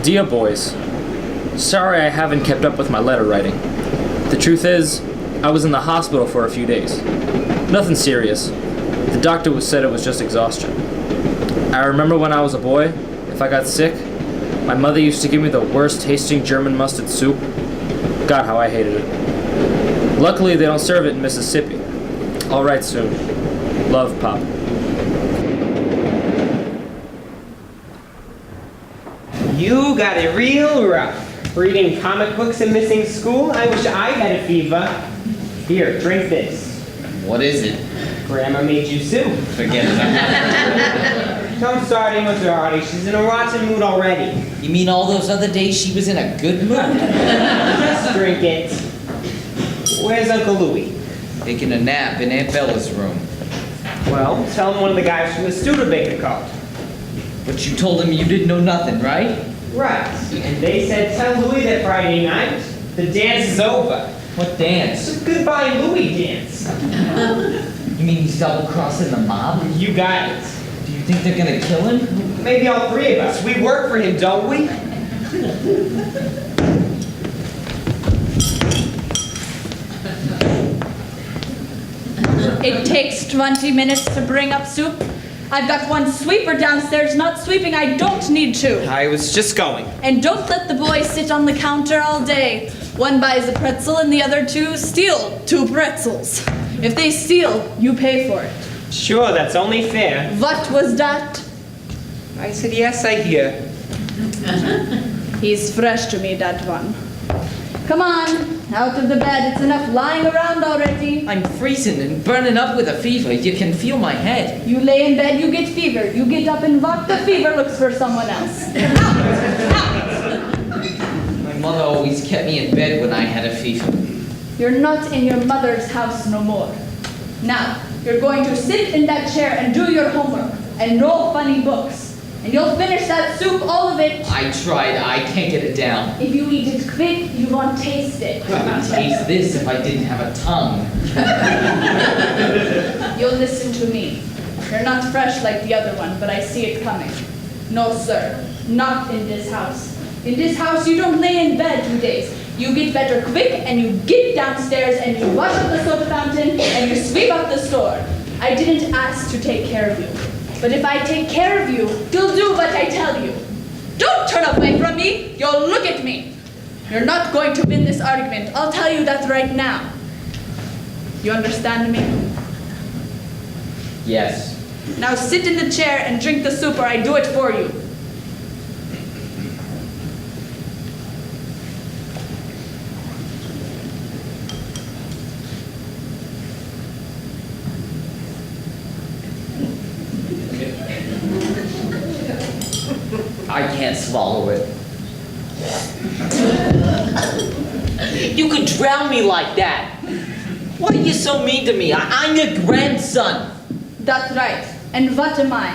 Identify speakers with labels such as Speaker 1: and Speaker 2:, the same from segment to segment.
Speaker 1: Dear boys, sorry I haven't kept up with my letter writing. The truth is, I was in the hospital for a few days. Nothing serious. The doctor said it was just exhaustion. I remember when I was a boy, if I got sick, my mother used to give me the worst tasting German mustard soup. God, how I hated it. Luckily, they don't serve it in Mississippi. I'll write soon. Love, Pop.
Speaker 2: You got it real rough. Reading comic books and missing school? I wish I had a fever. Here, drink this.
Speaker 3: What is it?
Speaker 2: Grandma made you soup.
Speaker 3: Forget it.
Speaker 2: Don't start in with her, Artie. She's in a rotten mood already.
Speaker 3: You mean all those other days she was in a good mood?
Speaker 2: Just drink it. Where's Uncle Louie?
Speaker 3: Taking a nap in Aunt Bella's room.
Speaker 2: Well, tell him one of the guys from the Studebaker called.
Speaker 3: But you told him you didn't know nothing, right?
Speaker 2: Right. And they said, tell Louie that Friday night, the dance is over.
Speaker 3: What dance?
Speaker 2: It's a goodbye Louie dance.
Speaker 3: You mean he's double-crossing the mob?
Speaker 2: You got it.
Speaker 3: Do you think they're gonna kill him?
Speaker 2: Maybe all three of us. We work for him, don't we?
Speaker 4: It takes 20 minutes to bring up soup. I've got one sweeper downstairs not sweeping. I don't need to.
Speaker 2: I was just going.
Speaker 4: And don't let the boys sit on the counter all day. One buys a pretzel and the other two steal 2 pretzels. If they steal, you pay for it.
Speaker 2: Sure, that's only fair.
Speaker 4: What was that?
Speaker 2: I said, yes, I hear.
Speaker 4: He's fresh to me, that one. Come on, out of the bed. It's enough lying around already.
Speaker 3: I'm freezing and burning up with a fever. You can feel my head.
Speaker 4: You lay in bed, you get fever. You get up and walk, the fever looks for someone else. Out! Out!
Speaker 3: My mother always kept me in bed when I had a fever.
Speaker 4: You're not in your mother's house no more. Now, you're going to sit in that chair and do your homework, and no funny books. And you'll finish that soup, all of it.
Speaker 3: I tried. I can't get it down.
Speaker 4: If you eat it quick, you won't taste it.
Speaker 3: I would taste this if I didn't have a tongue.
Speaker 4: You'll listen to me. You're not fresh like the other one, but I see it coming. No, sir. Not in this house. In this house, you don't lay in bed 2 days. You get better quick, and you get downstairs, and you wash up the soda fountain, and you sweep up the store. I didn't ask to take care of you. But if I take care of you, you'll do what I tell you. Don't turn away from me. You'll look at me. You're not going to win this argument. I'll tell you that right now. You understand me?
Speaker 3: Yes.
Speaker 4: Now sit in the chair and drink the soup or I do it for you.
Speaker 3: I can't swallow it. You could drown me like that. Why are you so mean to me? I'm your grandson.
Speaker 4: That's right. And what am I?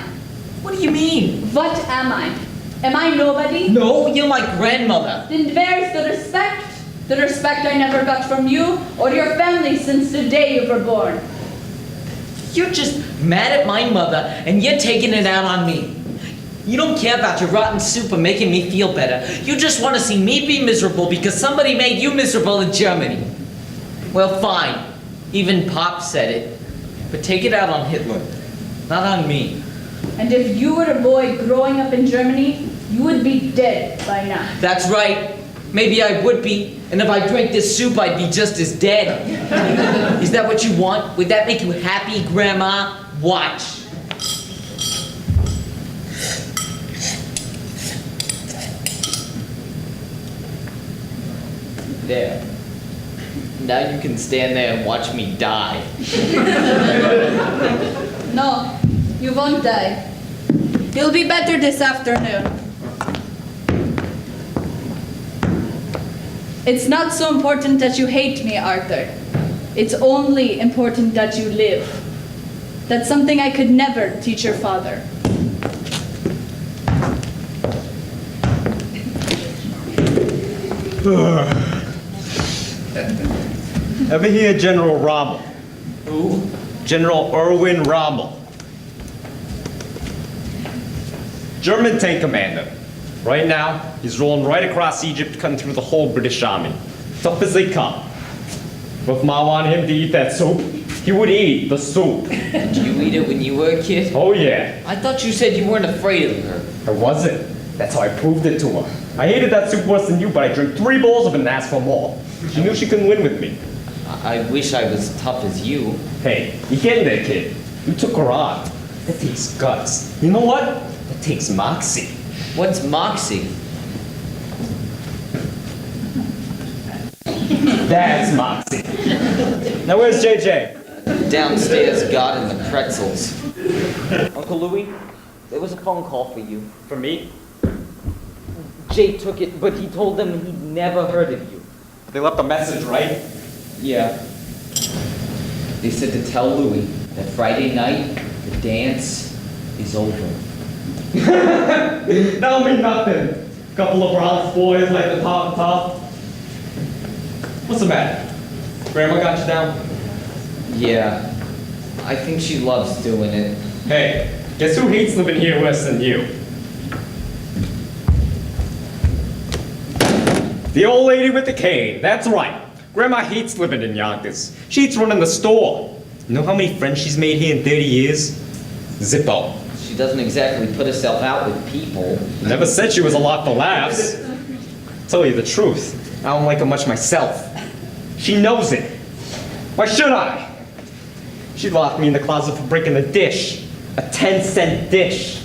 Speaker 3: What do you mean?
Speaker 4: What am I? Am I nobody?
Speaker 3: No, you're my grandmother.
Speaker 4: Then where's the respect? The respect I never got from you or your family since the day you were born.
Speaker 3: You're just mad at my mother and you're taking it out on me. You don't care about your rotten soup or making me feel better. You just want to see me be miserable because somebody made you miserable in Germany. Well, fine. Even Pop said it. But take it out on Hitler, not on me.
Speaker 4: And if you were a boy growing up in Germany, you would be dead by now.
Speaker 3: That's right. Maybe I would be. And if I drank this soup, I'd be just as dead. Is that what you want? Would that make you happy, Grandma? Watch. There. Now you can stand there and watch me die.
Speaker 4: No, you won't die. You'll be better this afternoon. It's not so important that you hate me, Arthur. It's only important that you live. That's something I could never teach your father.
Speaker 5: Ever hear General Rommel?
Speaker 3: Who?
Speaker 5: General Erwin Rommel. German tank commander. Right now, he's rolling right across Egypt, cutting through the whole British army. Tough as they come. But if Ma wanted him to eat that soup, he would eat the soup.
Speaker 3: Did you eat it when you were a kid?
Speaker 5: Oh yeah,
Speaker 3: I thought you said you weren't afraid of her.
Speaker 5: I wasn't. That's how I proved it to her. I hated that soup worse than you, but I drank 3 bowls of it and asked for more. She knew she couldn't win with me.
Speaker 3: I wish I was tough as you.
Speaker 5: Hey, you getting there, kid? You took her on. That takes guts. You know what? That takes moxie.
Speaker 3: What's moxie?
Speaker 5: That's moxie. Now where's JJ?
Speaker 3: Downstairs, God and the pretzels. Uncle Louis, there was a phone call for you.
Speaker 5: For me?
Speaker 3: Jay took it, but he told them he'd never heard of you.
Speaker 5: They left a message, right?
Speaker 3: Yeah. They said to tell Louis that Friday night, the dance is over.
Speaker 5: That'll mean nothing. Couple of bronze boys like the top. What's the matter? Grandma got you down?
Speaker 3: Yeah. I think she loves doing it.
Speaker 5: Hey, guess who hates living here worse than you? The old lady with the cane. That's right. Grandma hates living in Yonkers. She hates running the store. You know how many friends she's made here in 30 years? Zippo.
Speaker 3: She doesn't exactly put herself out with people.
Speaker 5: Never said she was a lot for laughs. Tell you the truth, I don't like her much myself. She knows it. Why should I? She locked me in the closet for breaking a dish. A 10-cent dish.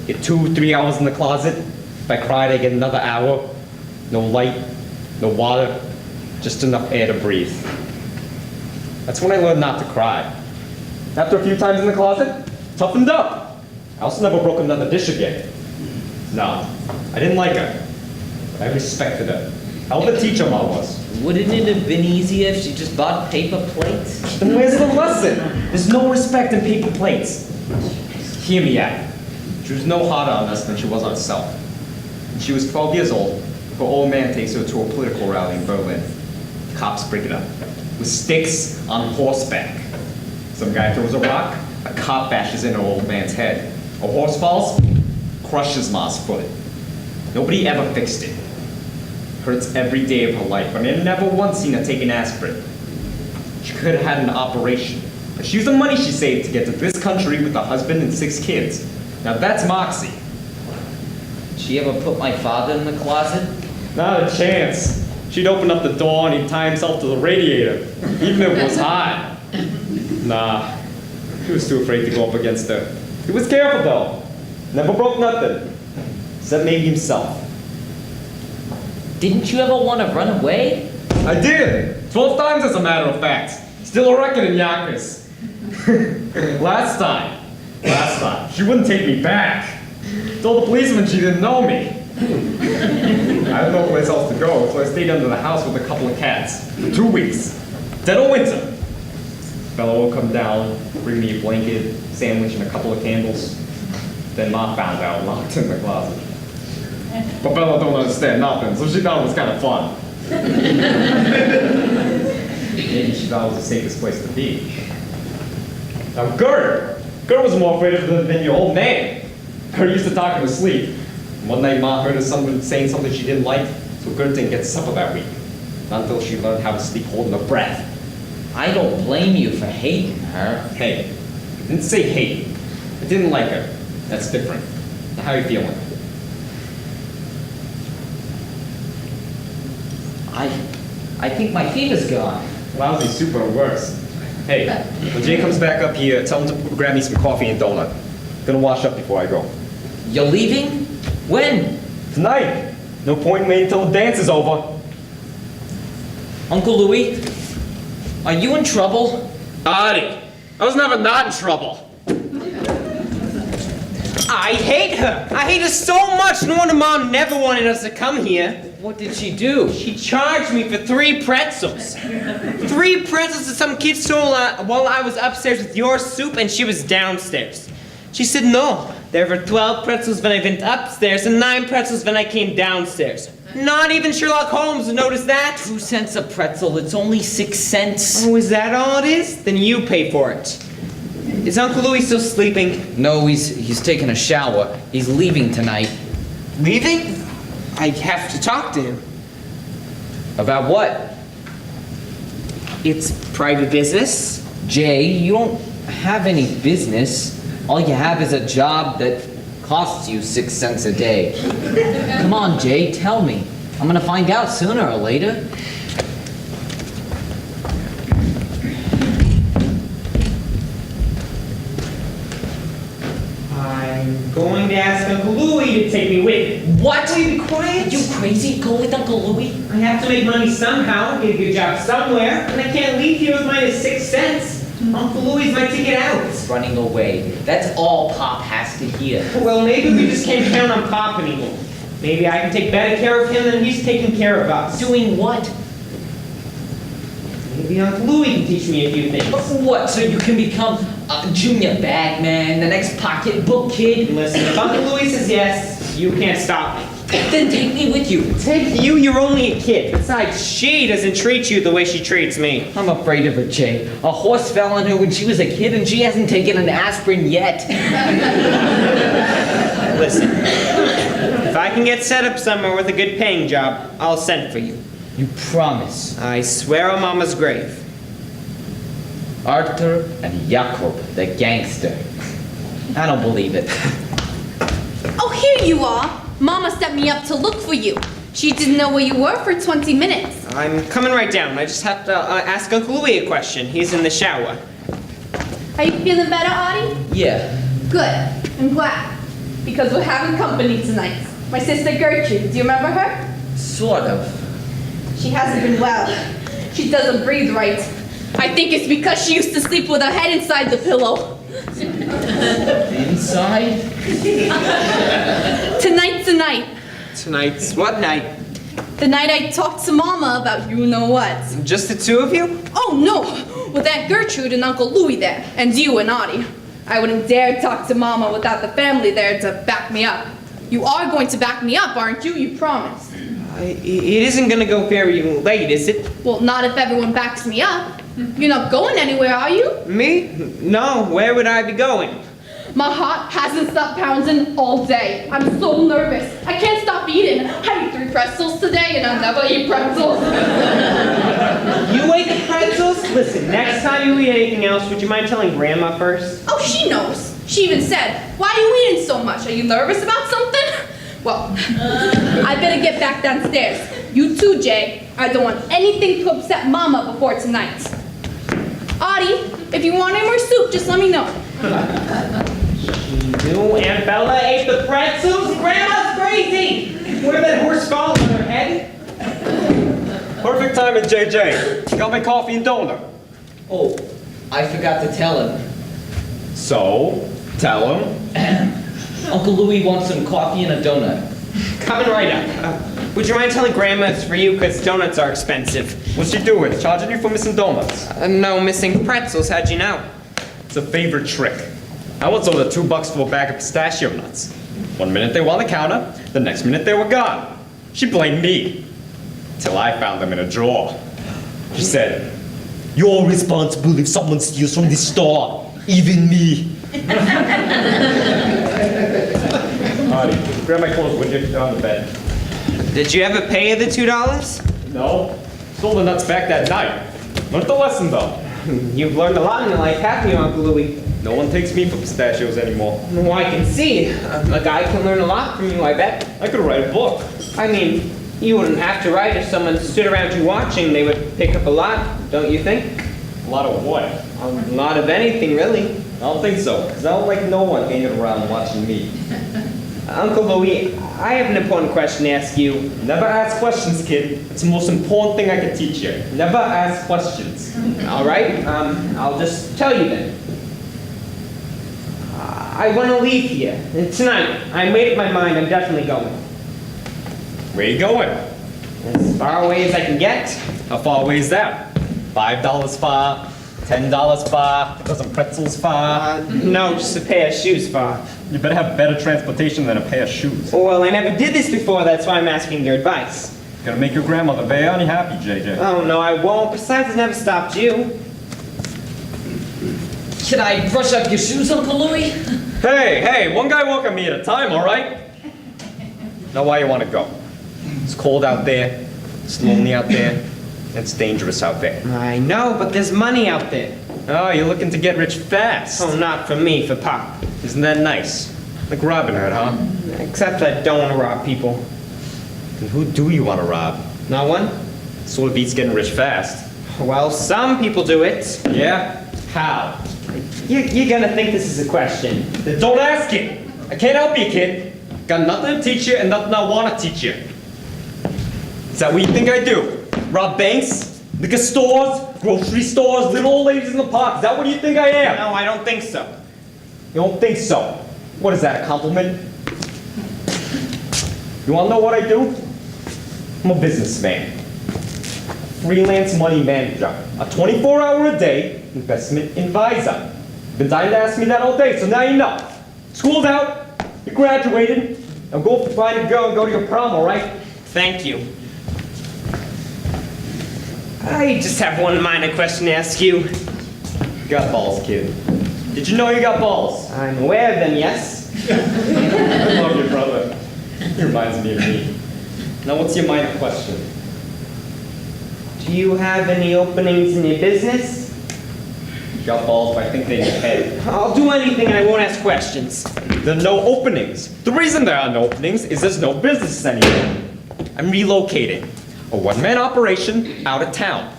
Speaker 5: Get 2-3 hours in the closet. If I cried, I get another hour. No light, no water, just enough air to breathe. That's when I learned not to cry. After a few times in the closet, toughened up. I also never broke another dish again. No, I didn't like her, but I respected her. Hell of a teacher Ma was.
Speaker 3: Wouldn't it have been easier if she just bought paper plates?
Speaker 5: Then where's the lesson? There's no respect in paper plates. Hear me out. She was no harder on us than she was on herself. When she was 12 years old, her old man takes her to a political rally in Berlin. Cops break it up. With sticks on horseback. Some guy throws a rock, a cop bashes in her old man's head. A horse falls, crushes Ma's foot. Nobody ever fixed it. Hurts every day of her life, but I never once seen her take an aspirin. She could have had an operation. But she used the money she saved to get to this country with a husband and 6 kids. Now that's moxie.
Speaker 3: Did she ever put my father in the closet?
Speaker 5: Not a chance. She'd open up the door and he'd tie himself to the radiator, even if it was hot. Nah, he was too afraid to go up against her. He was careful though. Never broke nothing, except maybe himself.
Speaker 3: Didn't you ever want to run away?
Speaker 5: I did! 12 times as a matter of fact. Still a record in Yonkers. Last time, she wouldn't take me back. Told the policeman she didn't know me. I had no place else to go, so I stayed under the house with a couple of cats for 2 weeks. Dead of winter. Bella will come down, bring me a blanket, sandwich, and a couple of candles. Then Ma found out, locked in the closet. But Bella don't understand nothing, so she thought it was kind of fun. Maybe she thought it was the safest place to be. Now Gert was more afraid of her than your old man. Gert used to talk in his sleep. One night Ma heard her saying something she didn't like, so Gert didn't get supper that week. Not until she learned how to sleep holding her breath.
Speaker 3: I don't blame you for hating her.
Speaker 5: Hey, I didn't say hate. I didn't like her. That's different. Now how are you feeling?
Speaker 3: I think my fever's gone.
Speaker 5: Lousy soup or worse. Hey, when Jay comes back up here, tell him to grab me some coffee and donut. Gonna wash up before I go.
Speaker 3: You're leaving? When?
Speaker 5: Tonight. No point in waiting until the dance is over.
Speaker 3: Uncle Louis, are you in trouble?
Speaker 2: Artie, I was never not in trouble. I hate her. I hate her so much. No wonder Mom never wanted us to come here.
Speaker 3: What did she do?
Speaker 2: She charged me for 3 pretzels. 3 pretzels that some kid stole while I was upstairs with your soup and she was downstairs. She said no. There were 12 pretzels when I went upstairs and 9 pretzels when I came downstairs. Not even Sherlock Holmes noticed that.
Speaker 3: 2 cents a pretzel, it's only 6 cents.
Speaker 2: Oh, is that all it is? Then you pay for it. Is Uncle Louis still sleeping?
Speaker 3: No, he's taking a shower. He's leaving tonight.
Speaker 2: Leaving? I have to talk to him.
Speaker 3: About what?
Speaker 2: It's private business.
Speaker 3: Jay, you don't have any business. All you have is a job that costs you 6 cents a day. Come on, Jay, tell me. I'm gonna find out sooner or later.
Speaker 2: I'm going to ask Uncle Louie to take me with him.
Speaker 3: What?
Speaker 2: Will you be quiet?
Speaker 3: You crazy? Go with Uncle Louie?
Speaker 2: I have to make money somehow, get a good job somewhere, and I can't leave here with minus 6 cents. Uncle Louie's my ticket out.
Speaker 3: He's running away. That's all Pop has to hear.
Speaker 2: Well, maybe we just can't count on Pop anymore. Maybe I can take better care of him than he's taking care of us.
Speaker 3: Doing what?
Speaker 2: Maybe Uncle Louie can teach me a few things.
Speaker 3: What? So you can become a junior bagman, the next pocketbook kid?
Speaker 2: Listen, if Uncle Louie says yes, you can't stop me.
Speaker 3: Then take me with you.
Speaker 2: Take you? You're only a kid. Besides, she doesn't treat you the way she treats me.
Speaker 3: I'm afraid of her, Jay. A horse fell on her when she was a kid and she hasn't taken an aspirin yet.
Speaker 2: Listen, if I can get set up somewhere with a good paying job, I'll send for you.
Speaker 3: You promise.
Speaker 2: I swear on Mama's grave.
Speaker 3: Arthur and Jakob, the gangster. I don't believe it.
Speaker 4: Oh, here you are. Mama sent me up to look for you. She didn't know where you were for 20 minutes.
Speaker 2: I'm coming right down. I just have to ask Uncle Louie a question. He's in the shower.
Speaker 4: Are you feeling better, Audie?
Speaker 3: Yeah.
Speaker 4: Good. I'm glad. Because we're having company tonight. My sister Gertrude. Do you remember her?
Speaker 3: Sort of.
Speaker 4: She hasn't been well. She doesn't breathe right. I think it's because she used to sleep with her head inside the pillow.
Speaker 3: Inside?
Speaker 4: Tonight's the night.
Speaker 2: Tonight's what night?
Speaker 4: The night I talked to Mama about you know what.
Speaker 2: Just the two of you?
Speaker 4: Oh no! With Aunt Gertrude and Uncle Louie there, and you and Audie. I wouldn't dare talk to Mama without the family there to back me up. You are going to back me up, aren't you? You promised.
Speaker 2: It isn't gonna go very late, is it?
Speaker 4: Well, not if everyone backs me up. You're not going anywhere, are you?
Speaker 2: Me? No, where would I be going?
Speaker 4: My heart hasn't stopped pounding all day. I'm so nervous. I can't stop eating. I ate 3 pretzels today and I'll never eat pretzels.
Speaker 2: You ate the pretzels? Listen, next time you eat anything else, would you mind telling Grandma first?
Speaker 4: Oh, she knows. She even said, "Why are you eating so much? Are you nervous about something?" Well, I better get back downstairs. You too, Jay. I don't want anything to upset Mama before tonight. Audie, if you want any more soup, just let me know.
Speaker 2: You and Bella ate the pretzels? Grandma's crazy! Where did that horse fall on her head?
Speaker 5: Perfect timing, JJ. Got my coffee and donut.
Speaker 3: Oh, I forgot to tell him.
Speaker 5: So, tell him.
Speaker 3: Uncle Louie wants some coffee and a donut.
Speaker 2: Coming right up. Would you mind telling Grandma it's for you, because donuts are expensive?
Speaker 5: What's she doing? Charging you for missing donuts?
Speaker 2: No, missing pretzels. How'd you know?
Speaker 5: It's a favorite trick. I once owed her $2 for a bag of pistachio nuts. One minute they were on the counter, the next minute they were gone. She blamed me. Till I found them in a drawer. She said, "You're responsible if someone steals from this store, even me." Audie, grab my clothes when you're on the bed.
Speaker 2: Did you ever pay her the $2?
Speaker 5: No, stole the nuts back that night. Learned the lesson though.
Speaker 2: You've learned a lot in your life, haven't you, Uncle Louie?
Speaker 5: No one takes me for pistachios anymore.
Speaker 2: Well, I can see. A guy can learn a lot from you, I bet.
Speaker 5: I could write a book.
Speaker 2: I mean, you wouldn't have to write if someone stood around you watching. They would pick up a lot, don't you think?
Speaker 5: A lot of what?
Speaker 2: A lot of anything, really.
Speaker 5: I don't think so, because I don't like no one hanging around watching me.
Speaker 2: Uncle Louie, I have an important question to ask you.
Speaker 5: Never ask questions, kid. It's the most important thing I can teach you. Never ask questions.
Speaker 2: All right, I'll just tell you then. I want to leave here. And tonight, I made up my mind I'm definitely going.
Speaker 5: Where you going?
Speaker 2: As far away as I can get.
Speaker 5: How far away is that? $5 far? $10 far? A dozen pretzels far?
Speaker 2: No, just a pair of shoes far.
Speaker 5: You better have better transportation than a pair of shoes.
Speaker 2: Well, I never did this before, that's why I'm asking your advice.
Speaker 5: Gonna make your grandmother very unhappy, JJ.
Speaker 2: Oh, no, I won't. Besides, it never stopped you.
Speaker 3: Can I brush up your shoes, Uncle Louie?
Speaker 5: Hey, one guy walk on me at a time, all right? Now why you want to go? It's cold out there, it's lonely out there, and it's dangerous out there.
Speaker 2: I know, but there's money out there.
Speaker 5: Oh, you're looking to get rich fast.
Speaker 2: Oh, not for me, for Pop.
Speaker 5: Isn't that nice? Like Robin Hood, huh?
Speaker 2: Except I don't want to rob people.
Speaker 5: Then who do you want to rob?
Speaker 2: Not one?
Speaker 5: Sort of beats getting rich fast.
Speaker 2: Well, some people do it.
Speaker 5: Yeah? How?
Speaker 2: You're gonna think this is a question.
Speaker 5: Then don't ask it. I can't help you, kid. Got nothing to teach you and nothing I want to teach you. Is that what you think I do? Rob banks? Liquor stores? Grocery stores? Little old ladies in the park? Is that what you think I am?
Speaker 2: No, I don't think so.
Speaker 5: You don't think so? What is that, a compliment? You want to know what I do? I'm a businessman. Freelance money manager. A 24-hour-a-day investment advisor. You've been dying to ask me that all day, so now you know. School's out. You graduated. Now go find a girl and go to your prom, all right?
Speaker 2: Thank you. I just have one minor question to ask you.
Speaker 5: You got balls, kid. Did you know you got balls?
Speaker 2: I'm aware of them, yes?
Speaker 5: I love your brother. He reminds me of me. Now what's your minor question?
Speaker 2: Do you have any openings in your business?
Speaker 5: You got balls, but I think they need head.
Speaker 2: I'll do anything and I won't ask questions.
Speaker 5: There are no openings. The reason there are no openings is there's no business anymore. I'm relocating. A one-man operation out of town.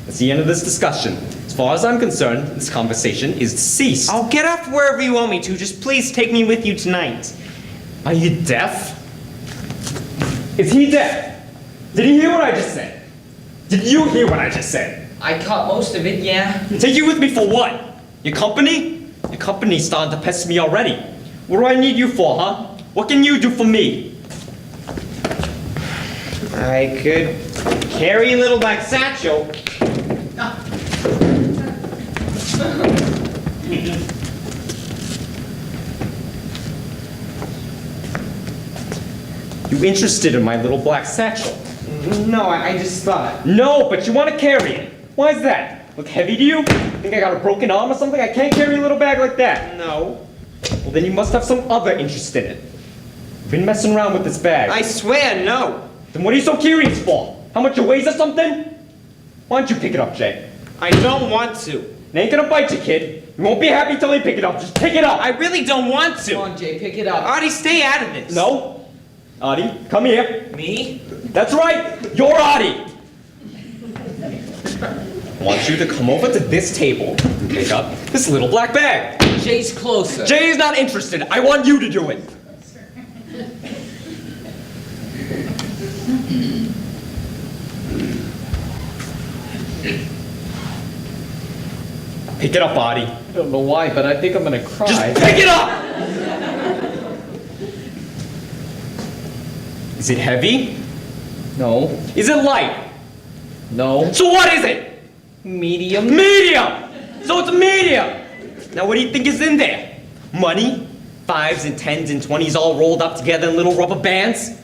Speaker 5: That's the end of this discussion. As far as I'm concerned, this conversation is deceased.
Speaker 2: I'll get off wherever you want me to. Just please take me with you tonight.
Speaker 5: Are you deaf? Is he deaf? Did he hear what I just said? Did you hear what I just said?
Speaker 3: I caught most of it, yeah.
Speaker 5: Take you with me for what? Your company? Your company's starting to pester me already. What do I need you for, huh? What can you do for me?
Speaker 2: I could carry a little black satchel.
Speaker 5: You interested in my little black satchel?
Speaker 2: No, I just thought.
Speaker 5: No, but you want to carry it. Why is that? Look heavy to you? Think I got a broken arm or something? I can't carry a little bag like that.
Speaker 2: No.
Speaker 5: Well, then you must have some other interest in it. You've been messing around with this bag.
Speaker 2: I swear, no.
Speaker 5: Then what are you so curious for? How much it weighs or something? Why don't you pick it up, Jay?
Speaker 2: I don't want to.
Speaker 5: It ain't gonna bite you, kid. You won't be happy till you pick it up. Just pick it up.
Speaker 2: I really don't want
Speaker 3: Come
Speaker 2: to.
Speaker 3: on, Jay, pick it up.
Speaker 2: Artie, stay out of this.
Speaker 5: No. Artie, come here.
Speaker 3: Me?
Speaker 5: That's right. You're Artie. I want you to come over to this table and pick up this little black bag.
Speaker 3: Jay's closer.
Speaker 5: Jay is not interested. I want you to do it. Pick it up, Artie.
Speaker 6: I don't know why, but I think I'm gonna cry.
Speaker 5: Just pick it up! Is it heavy?
Speaker 6: No.
Speaker 5: Is it light?
Speaker 6: No.
Speaker 5: So what is it?
Speaker 6: Medium.
Speaker 5: Medium! So it's a medium! Now what do you think is in there? Money? 5s and 10s and 20s all rolled up together in little rubber bands?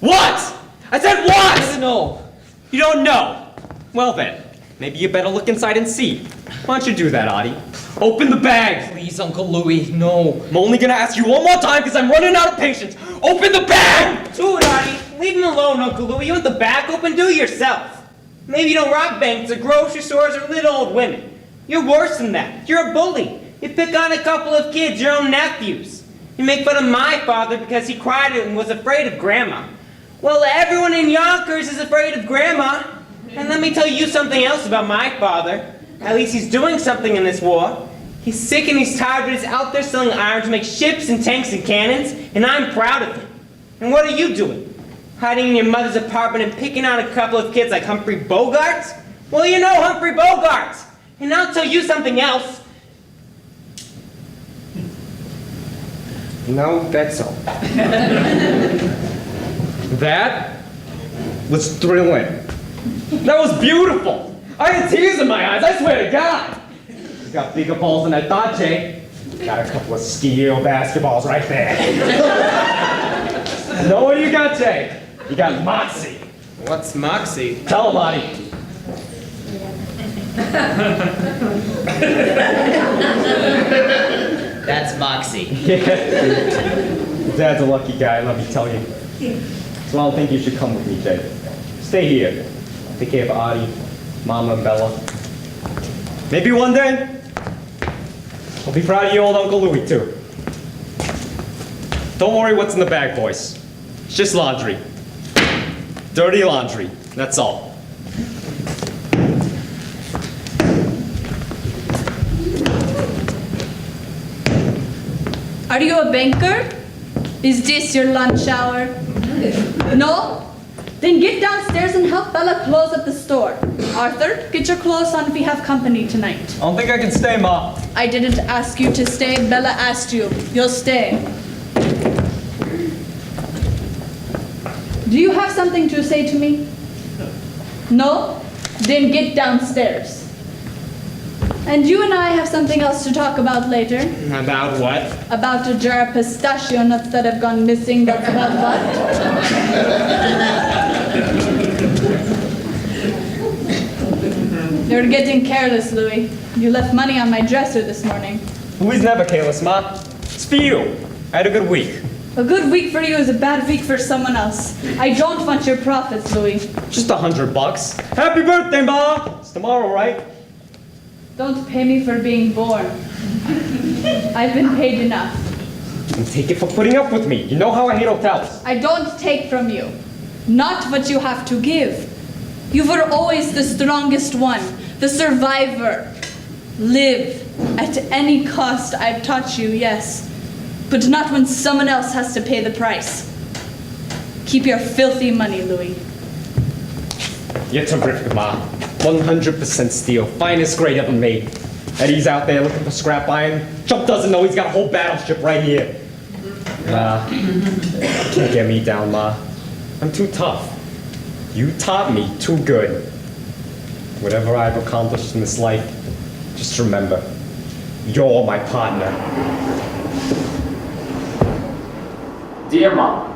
Speaker 5: What? I said what?
Speaker 6: No.
Speaker 5: You don't know? Well then, maybe you better look inside and see. Why don't you do that, Artie? Open the bag!
Speaker 3: Please, Uncle Louie, no.
Speaker 5: I'm only gonna ask you one more time because I'm running out of patience. Open the bag!
Speaker 2: Do it, Artie. Leave him alone, Uncle Louie. You want the bag open? Do it yourself. Maybe you don't rob banks or grocery stores or little old women. You're worse than that. You're a bully. You pick on a couple of kids, your own nephews. You make fun of my father because he cried and was afraid of Grandma. Well, everyone in Yonkers is afraid of Grandma. And let me tell you something else about my father. At least he's doing something in this war. He's sick and he's tired, but he's out there selling iron to make ships and tanks and cannons, and I'm proud of him. And what are you doing? Hiding in your mother's apartment and picking on a couple of kids like Humphrey Bogart? Well, you know Humphrey Bogart. And I'll tell you something else. No, that's all.
Speaker 5: That was thrilling. That was beautiful. I had tears in my eyes, I swear to God. You got bigger balls than I thought, Jay. Got a couple of steel basketballs right there. Know what you got, Jay? You got moxie.
Speaker 2: What's moxie?
Speaker 5: Tell him, Artie.
Speaker 3: That's Moxie.
Speaker 5: Yeah. Dad's a lucky guy, let me tell you. So I don't think you should come with me, Jay. Stay here. Take care of Audie, Mama, and Bella. Maybe one day, I'll be proud of you, old Uncle Louie, too. Don't worry what's in the bag, boys. It's just laundry. Dirty laundry, that's all.
Speaker 4: Are you a banker? Is this your lunch hour? No? Then get downstairs and help Bella close up the store. Arthur, get your clothes on, we have company tonight.
Speaker 5: I don't think I can stay, Ma.
Speaker 4: I didn't ask you to stay, Bella asked you. You'll stay. Do you have something to say to me? No? Then get downstairs. And you and I have something else to talk about later.
Speaker 2: About what?
Speaker 4: About a jar of pistachio nuts that have gone missing. That's about what? You're getting careless, Louis. You left money on my dresser this morning.
Speaker 5: Louie's never careless, Ma. It's for you. I had a good week.
Speaker 4: A good week for you is a bad week for someone else. I don't want your profits, Louis.
Speaker 5: Just $100. Happy birthday, Ma! It's tomorrow, right?
Speaker 4: Don't pay me for being born. I've been paid enough.
Speaker 5: And take it for putting up with me. You know how I hate hotels.
Speaker 4: I don't take from you. Not what you have to give. You were always the strongest one, the survivor. Live at any cost, I've taught you, yes. But not when someone else has to pay the price. Keep your filthy money, Louis.
Speaker 5: You're terrific, Ma. 100% steel. Finest grade ever made. Eddie's out there looking for scrap iron. Chump doesn't know he's got a whole battleship right here. Can't get me down, Ma. I'm too tough. You taught me too good. Whatever I've accomplished in this life, just remember, you're my partner.
Speaker 1: Dear Mom,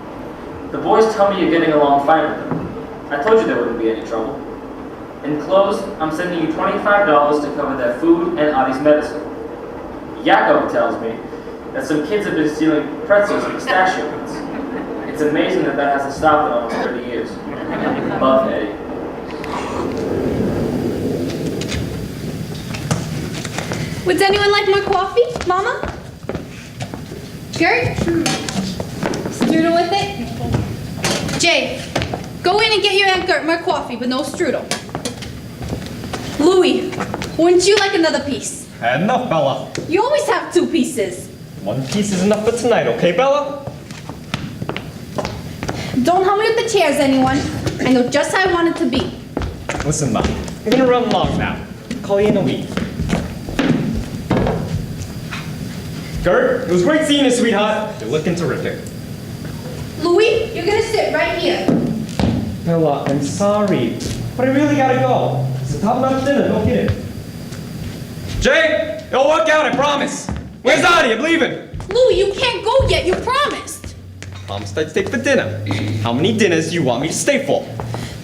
Speaker 1: the boys tell me you're getting along fine with them. I told you there wouldn't be any trouble. Enclosed, I'm sending you $25 to cover their food and Audie's medicine. Yakov tells me that some kids have been stealing pretzels and pistachio nuts. It's amazing that hasn't stopped in almost 30 years. Love, Eddie.
Speaker 7: Would anyone like more coffee, Mama? Gert? Strudel with it? Jay, go in and get your Aunt Gert more coffee, but no strudel. Louis, wouldn't you like another piece?
Speaker 5: Had enough, Bella.
Speaker 7: You always have 2 pieces.
Speaker 5: 1 piece is enough for tonight, okay, Bella?
Speaker 7: Don't help me with the chairs, anyone. I know just how I want it to be.
Speaker 5: Listen, Ma. I'm gonna run along now. Call you in a week. Gert, it was great seeing you, sweetheart. You're looking terrific.
Speaker 7: Louis, you're gonna sit right here.
Speaker 5: Bella, I'm sorry, but I really gotta go. It's a top-notch dinner, don't get it. Jay, it'll work out, I promise. Where's Audie? I'm leaving.
Speaker 7: Louis, you can't go yet. You promised.
Speaker 5: Promised I'd stay for dinner. How many dinners do you want me to stay for?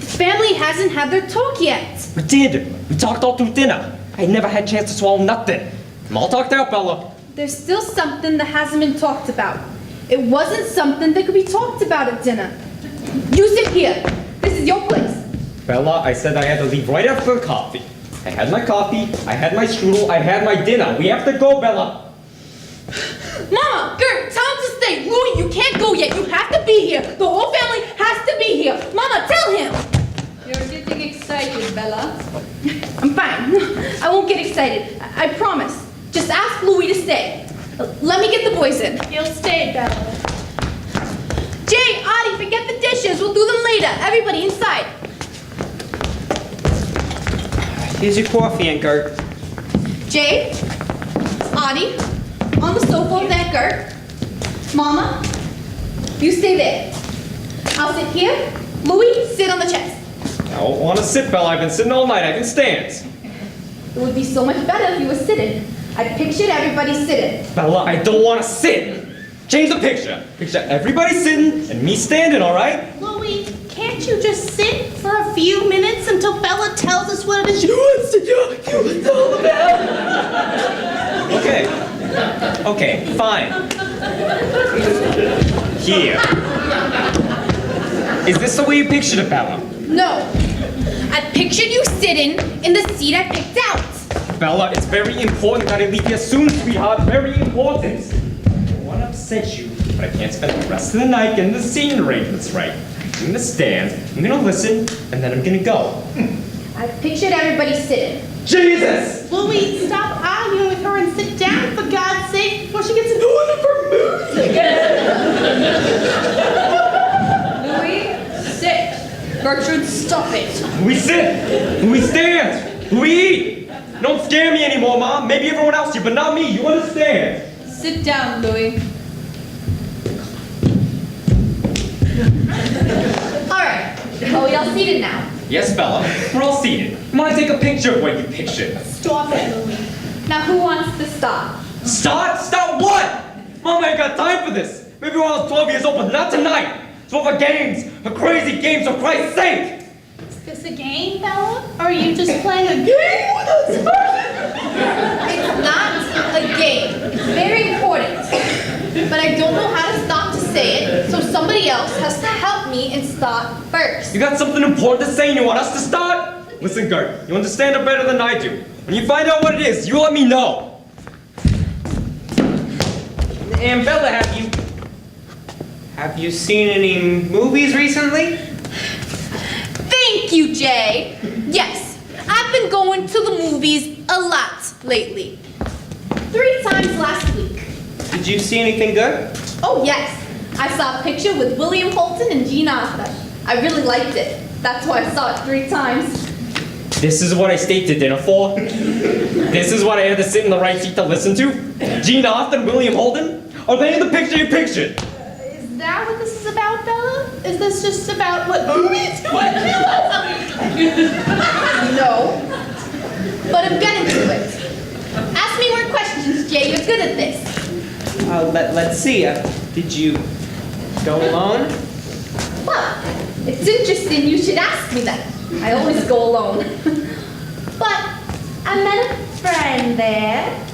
Speaker 7: The family hasn't had their talk yet.
Speaker 5: We did. We talked all through dinner. I never had a chance to swallow nothing. I'm all talked out, Bella.
Speaker 7: There's still something that hasn't been talked about. It wasn't something that could be talked about at dinner. You sit here. This is your place.
Speaker 5: Bella, I said I had to leave right after the coffee. I had my coffee, I had my strudel, I had my dinner. We have to go, Bella.
Speaker 7: Mama, Gert, tell him to stay. Louis, you can't go yet. You have to be here. The whole family has to be here. Mama, tell him.
Speaker 4: You're getting excited, Bella.
Speaker 7: I'm fine. I won't get excited. I promise. Just ask Louis to stay. Let me get the boys in.
Speaker 4: You'll stay, Bella.
Speaker 7: Jay, Audie, forget the dishes. We'll do them later. Everybody inside.
Speaker 2: Here's your coffee, Aunt Gert.
Speaker 7: Jay, Audie, on the sofa with Aunt Gert. Mama, you stay there. I'll sit here. Louis, sit on the chest.
Speaker 5: I don't want to sit, Bella. I've been sitting all night. I can stand.
Speaker 7: It would be so much better if you were sitting. I pictured everybody sitting.
Speaker 5: Bella, I don't want to sit. Change the picture. Picture everybody sitting and me standing, all right?
Speaker 8: Louis, can't you just sit for a few minutes until Bella tells us what it is she wants to do? It's all about.
Speaker 5: Okay. Okay, fine. Here. Is this the way you pictured it, Bella?
Speaker 7: No. I pictured you sitting in the seat I picked out.
Speaker 5: Bella, it's very important that I leave here soon, sweetheart. Very important. I don't want to upset you, but I can't spend the rest of the night getting the scene arrangements right. I'm gonna stand, I'm gonna listen, and then I'm gonna go.
Speaker 7: I pictured everybody sitting.
Speaker 5: Jesus!
Speaker 8: Louis, stop arguing with her and sit down, for God's sake, before she gets into one of her moods again.
Speaker 4: Louis, sit. Gertrude, stop it.
Speaker 5: We sit! We stand! We eat! Don't scare me anymore, Mom. Maybe everyone else do, but not me. You understand?
Speaker 4: Sit down, Louis.
Speaker 7: All right. Are we all seated now?
Speaker 5: Yes, Bella. We're all seated. I want to take a picture of what you pictured.
Speaker 8: Stop it, Louis.
Speaker 7: Now, who wants to start?
Speaker 5: Start? Start what? Mom, I ain't got time for this. Maybe when I was 12 years old, but not tonight. It's all for games. For crazy games, for Christ's sake.
Speaker 8: Is this a game, Bella? Or are you just playing a game with us?
Speaker 7: It's not a game. It's very important. But I don't know how to start to say it, so somebody else has to help me and start first.
Speaker 5: You got something important to say and you want us to start? Listen, Gert, you understand it better than I do. When you find out what it is, you let me know.
Speaker 2: And Bella, have you seen any movies recently?
Speaker 7: Thank you, Jay. Yes, I've been going to the movies a lot lately. 3 times last week.
Speaker 2: Did you see anything good?
Speaker 7: Oh, yes. I saw a picture with William Holton and Jean Arthur. I really liked it. That's why I saw it 3 times.
Speaker 5: This is what I stayed to dinner for? This is what I had to sit in the right seat to listen to? Gene Arthur and William Holden? Are they in the picture you pictured?
Speaker 8: Is that what this is about, Bella? Is this just about what movies you want to
Speaker 7: No. But I'm getting to it. Ask me more questions, Jay. You're good at this.
Speaker 2: Let's see. Did you go alone?
Speaker 7: Well, it's interesting you should ask me that. I always go alone. But I met a friend there.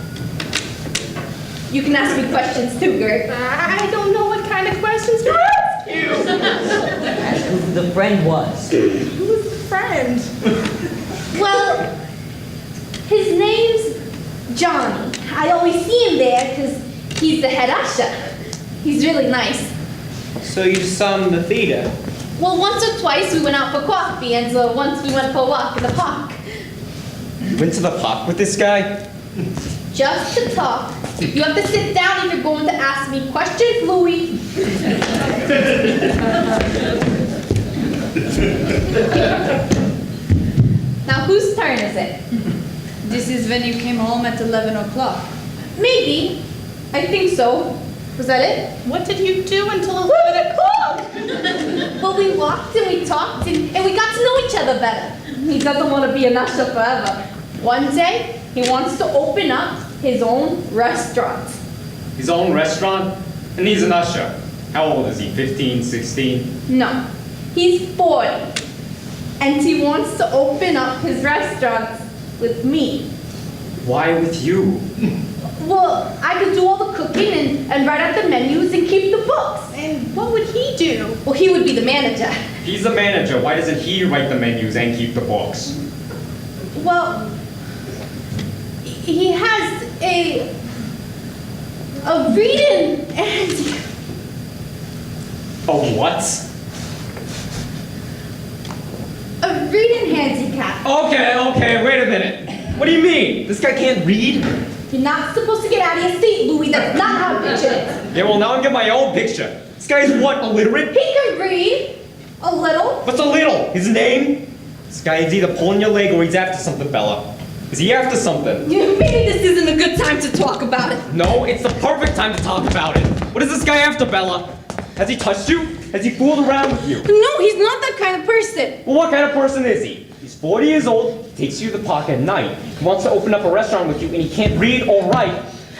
Speaker 7: You can ask me questions too, Gert.
Speaker 8: I don't know what kind of questions to ask you.
Speaker 3: Ask who the friend was.
Speaker 8: Who's the friend?
Speaker 7: Well, his name's Johnny. I always see him there because he's the head usher. He's really nice.
Speaker 2: So you saw him in the theater?
Speaker 7: Well, once or twice we went out for coffee, and once we went for a walk in the park.
Speaker 5: You went to the park with this guy?
Speaker 7: Just to talk. You have to sit down if you're going to ask me questions, Louis. Now, whose turn is it?
Speaker 4: This is when you came home at 11 o'clock.
Speaker 7: Maybe. I think so. Was that it?
Speaker 8: What did you do until 11 o'clock?
Speaker 7: Well, we walked and we talked and we got to know each other better. He doesn't want to be an usher forever. One day, he wants to open up his own restaurant.
Speaker 5: His own restaurant? And he's an usher. How old is he? 15, 16?
Speaker 7: No, he's 40. And he wants to open up his restaurant with me.
Speaker 5: Why with you?
Speaker 7: Well, I could do all the cooking and write out the menus and keep the books.
Speaker 8: And what would he do?
Speaker 7: Well, he would be the manager.
Speaker 5: He's the manager. Why doesn't he write the menus and keep the books?
Speaker 7: Well, he has a reading and
Speaker 5: A what?
Speaker 7: a reading handicap.
Speaker 5: Okay, wait a minute. What do you mean? This guy can't read?
Speaker 7: You're not supposed to get out of your seat, Louis. That's not how I picture it.
Speaker 5: Yeah, well, now I'm getting my own picture. This guy's what, illiterate?
Speaker 7: He can read a little.
Speaker 5: What's a little? His name? This guy is either pulling your leg or he's after something, Bella. Is he after something?
Speaker 7: Maybe this isn't a good time to talk about it.
Speaker 5: No, it's the perfect time to talk about it. What is this guy after, Bella? Has he touched you? Has he fooled around with you?
Speaker 7: No, he's not that kind of person.
Speaker 5: Well, what kind of person is he? He's 40 years old, takes you to the park at night, he wants to open up a restaurant with you, and he can't read or write.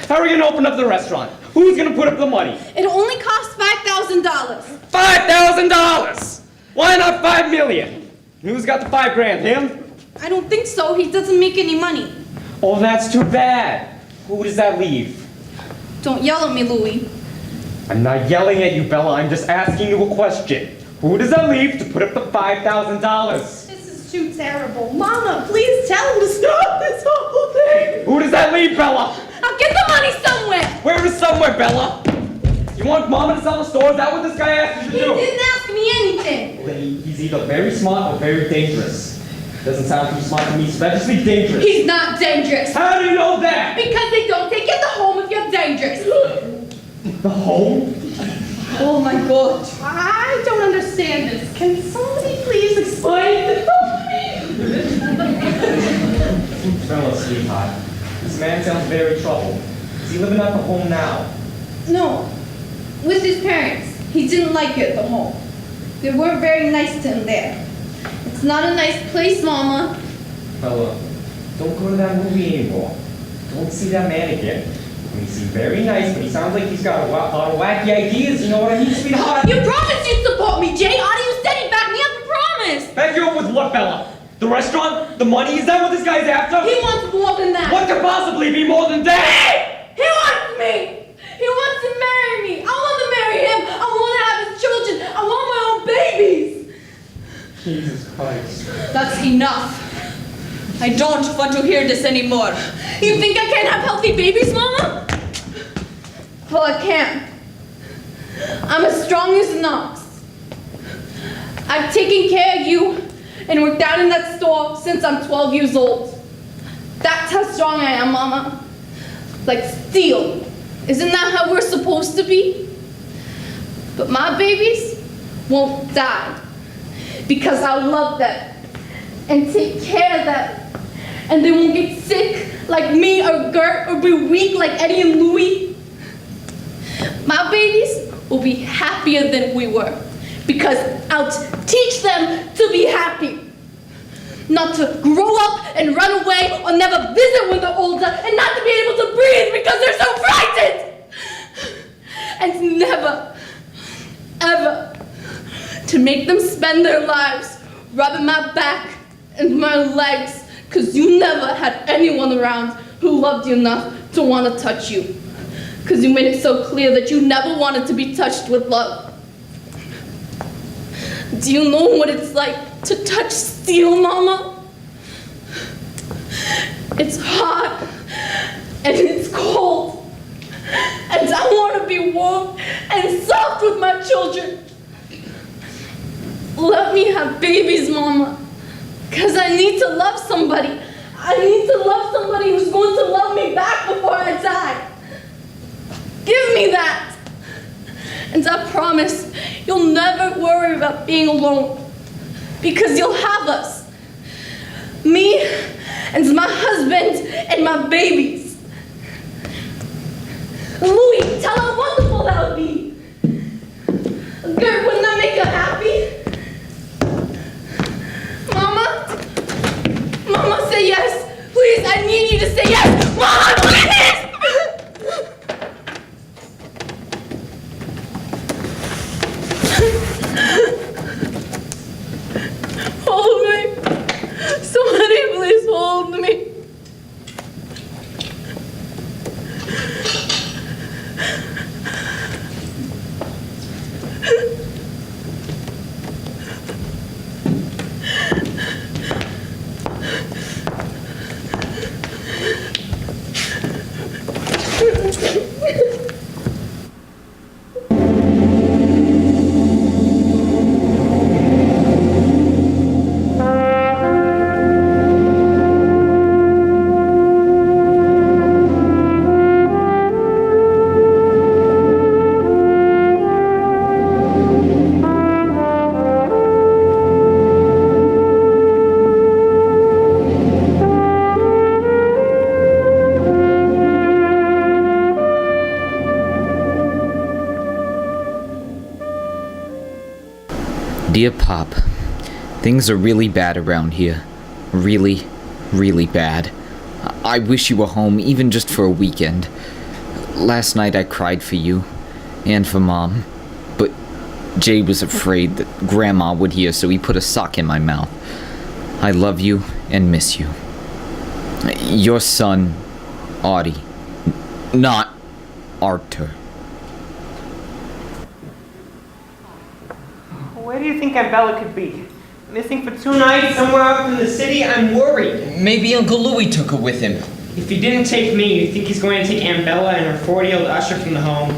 Speaker 5: How are we gonna open up the restaurant? Who's gonna put up the money?
Speaker 7: It only costs $5,000.
Speaker 5: $5,000! Why not 5 million? Who's got the 5 grand? Him?
Speaker 7: I don't think so. He doesn't make any money.
Speaker 5: Oh, that's too bad. Who does that leave?
Speaker 7: Don't yell at me, Louis.
Speaker 5: I'm not yelling at you, Bella. I'm just asking you a question. Who does that leave to put up the $5,000?
Speaker 8: This is too terrible. Mama, please tell him to stop this whole thing.
Speaker 5: Who does that leave, Bella?
Speaker 4: I'll get the money somewhere.
Speaker 5: Where is somewhere, Bella? You want Mama to sell the store? Is that what this guy asked you to
Speaker 4: He
Speaker 5: do?
Speaker 4: didn't ask me anything.
Speaker 5: Well, he's either very smart or very dangerous. Doesn't sound too smart to me, especially dangerous.
Speaker 4: He's not dangerous.
Speaker 5: How do you know that?
Speaker 4: Because they don't take you to the home if you're dangerous.
Speaker 5: The home?
Speaker 4: Oh my God.
Speaker 8: I don't understand this. Can somebody please explain this to me?
Speaker 5: Bella, sweetheart. This man sounds very troubled. Is he living at the home now?
Speaker 4: No. With his parents. He didn't like it at the home. They weren't very nice to him there. It's not a nice place, Mama.
Speaker 5: Bella, don't go to that movie anymore. Don't see that man again. He seems very nice, but he sounds like he's got a lot of wacky ideas. You know what I mean, sweetheart?
Speaker 4: You promised you'd support me, Jay. How do you steady back me up? You promised.
Speaker 5: Back you up with what, Bella? The restaurant? The money? Is that what this guy's after?
Speaker 4: He wants more than that.
Speaker 5: What could possibly be more than that?
Speaker 4: He wants me. He wants to marry me. I want to marry him. I want to have his children. I want my own babies.
Speaker 5: Jesus Christ.
Speaker 4: That's enough. I don't want to hear this anymore. You think I can't have healthy babies, Mama? Well, I can. I'm as strong as an ox. I've taken care of you and worked out in that store since I'm 12 years old. That's how strong I am, Mama. Like steel. Isn't that how we're supposed to be? But my babies won't die because I love them and take care of them. And they won't get sick like me or Gert or be weak like Eddie and Louie. My babies will be happier than we were because I'll teach them to be happy. Not to grow up and run away or never visit when they're older and not to be able to breathe because they're so frightened. And never, ever to make them spend their lives rubbing my back and my legs because you never had anyone around who loved you enough to want to touch you. Because you made it so clear that you never wanted to be touched with love. Do you know what it's like to touch steel, Mama? It's hot and it's cold. And I want to be warm and soft with my children. Let me have babies, Mama. Because I need to love somebody. I need to love somebody who's going to love me back before I die. Give me that. And I promise you'll never worry about being alone. Because you'll have us. Me and my husband and my babies. Louie, tell how wonderful that would be. Gert, wouldn't that make her happy? Mama, say yes. Please, I need you to say yes. Mama, please! Hold me. Somebody please hold me.
Speaker 6: Dear Pop, things are really bad around here. Really, really bad. I wish you were home, even just for a weekend. Last night I cried for you, and for Mom, but Jay was afraid that Grandma would hear, so he put a sock in my mouth. I love you and miss you. Your son, Audie. Not Arthur.
Speaker 2: Where do you think Aunt Bella could be? Missing for 2 nights somewhere up in the city? I'm worried.
Speaker 3: Maybe Uncle Louie took her with him.
Speaker 2: If he didn't take me, you think he's going to take Aunt Bella and her 40-year-old usher from the home?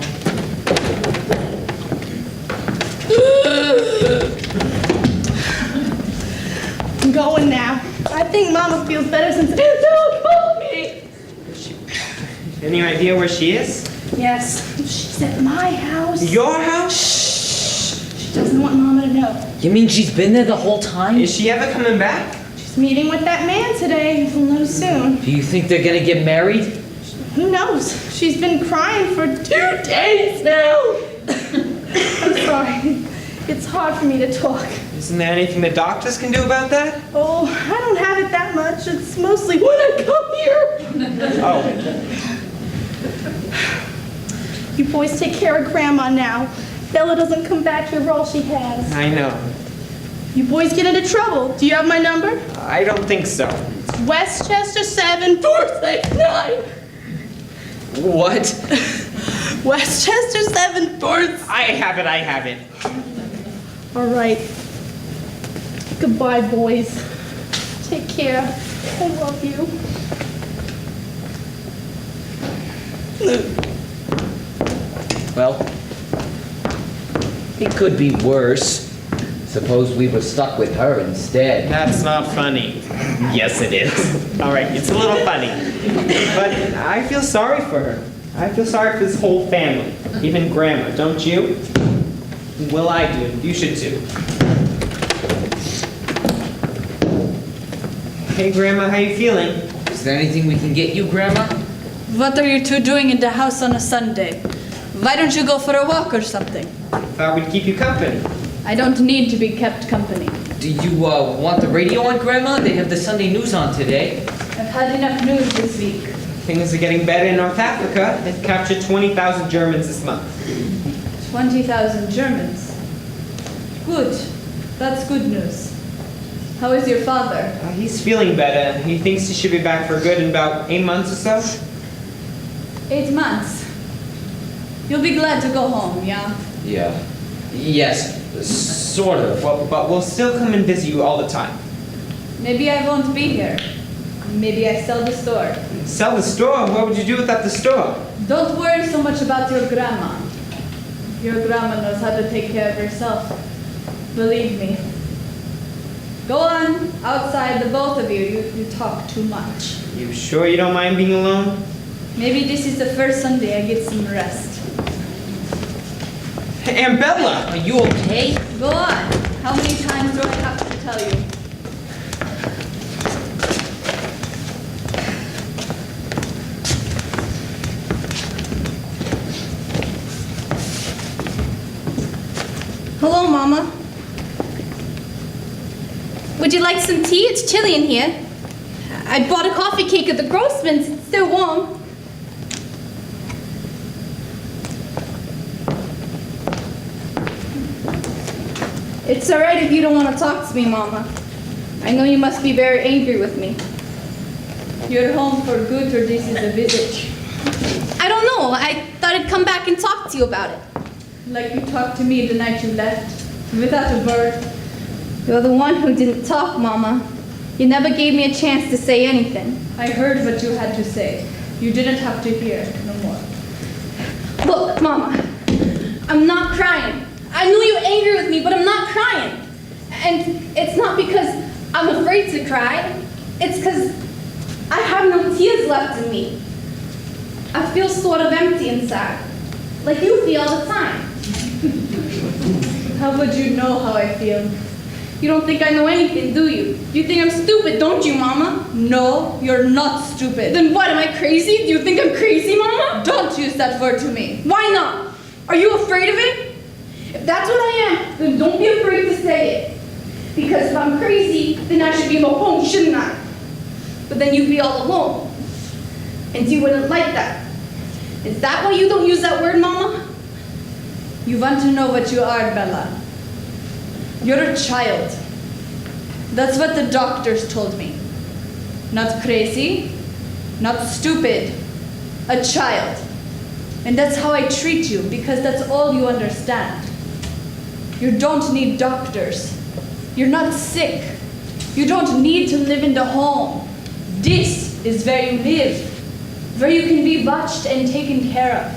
Speaker 8: I'm going now. I think Mama feels better since Angela called me.
Speaker 2: Any idea where she is?
Speaker 8: Yes, she's at my house.
Speaker 2: Your house?
Speaker 8: She doesn't want Mama to know.
Speaker 3: You mean she's been there the whole time?
Speaker 2: Is she ever coming back?
Speaker 8: She's meeting with that man today. We'll know soon.
Speaker 3: Do you think they're gonna get married?
Speaker 8: Who knows? She's been crying for 2 days now. I'm sorry. It's hard for me to talk.
Speaker 2: Isn't there anything the doctors can do about that?
Speaker 8: Oh, I don't have it that much. It's mostly when I come here.
Speaker 2: Oh.
Speaker 8: You boys take care of Grandma now. Bella doesn't come back here for all she has.
Speaker 2: I know.
Speaker 8: You boys get into trouble. Do you have my number?
Speaker 2: I don't think so.
Speaker 8: Westchester 7469.
Speaker 3: What?
Speaker 8: Westchester 7469.
Speaker 2: I have it.
Speaker 8: All right. Goodbye, boys. Take care. I love you.
Speaker 3: Well, it could be worse. Suppose we were stuck with her instead.
Speaker 2: That's not funny. Yes, it is. All right, it's a little funny. But I feel sorry for her. I feel sorry for this whole family. Even Grandma, don't you? Well, I do. You should too. Hey, Grandma, how you feeling?
Speaker 3: Is there anything we can get you, Grandma?
Speaker 4: What are you two doing in the house on a Sunday? Why don't you go for a walk or something?
Speaker 2: Thought we'd keep you company.
Speaker 4: I don't need to be kept company.
Speaker 3: Do you want the radio on, Grandma? They have the Sunday news on today.
Speaker 4: I've had enough news this week.
Speaker 2: Things are getting better in North Africa. They've captured 20,000 Germans this month.
Speaker 4: 20,000 Germans. Good. That's good news. How is your father?
Speaker 2: He's feeling better. He thinks he should be back for good in about 8 months or so.
Speaker 4: 8 months. You'll be glad to go home, yeah?
Speaker 3: Yeah. Yes, sort of.
Speaker 2: But we'll still come and visit you all the time.
Speaker 4: Maybe I won't be here. Maybe I sell the store.
Speaker 2: Sell the store? What would you do without the store?
Speaker 4: Don't worry so much about your grandma. Your grandma knows how to take care of herself. Believe me. Go on, outside, the both of you. You talk too much.
Speaker 2: You sure you don't mind being alone?
Speaker 4: Maybe this is the first Sunday I get some rest.
Speaker 2: Hey, Aunt Bella!
Speaker 3: Are you okay?
Speaker 4: Go on. How many times do I have to tell you?
Speaker 7: Hello, Mama. Would you like some tea? It's chilly in here. I bought a coffee cake at the Grossman's. It's still warm. It's all right if you don't want to talk to me, Mama. I know you must be very angry with me.
Speaker 4: You're home for good or this is a visit?
Speaker 7: I don't know. I thought I'd come back and talk to you about it.
Speaker 4: Like you talked to me the night you left, without a word.
Speaker 7: You're the one who didn't talk, Mama. You never gave me a chance to say anything.
Speaker 4: I heard what you had to say. You didn't have to hear no more.
Speaker 7: Look, Mama, I'm not crying. I know you're angry with me, but I'm not crying. And it's not because I'm afraid to cry. It's because I have no tears left in me. I feel sort of empty inside, like you feel all the time.
Speaker 4: How would you know how I feel?
Speaker 7: You don't think I know anything, do you? You think I'm stupid, don't you, Mama?
Speaker 4: No, you're not stupid.
Speaker 7: Then what, am I crazy? Do you think I'm crazy, Mama?
Speaker 4: Don't use that word to me.
Speaker 7: Why not? Are you afraid of it? If that's what I am, then don't be afraid to say it. Because if I'm crazy, then I should be home, shouldn't I? But then you'd be all alone. And you wouldn't like that. Is that why you don't use that word, Mama?
Speaker 4: You want to know what you are, Bella. You're a child. That's what the doctors told me. Not crazy, not stupid, a child. And that's how I treat you, because that's all you understand. You don't need doctors. You're not sick. You don't need to live in the home. This is where you live, where you can be watched and taken care of.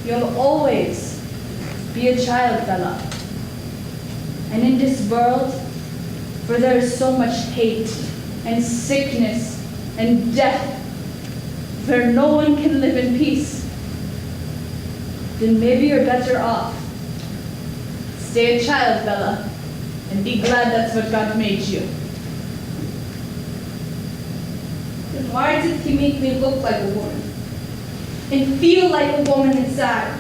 Speaker 4: You'll always be a child, Bella. And in this world, where there is so much hate and sickness and death, where no one can live in peace, then maybe you're better off. Stay a child, Bella, and be glad that's what God made you.
Speaker 8: Then why did he make me look like a woman? And feel like a woman inside?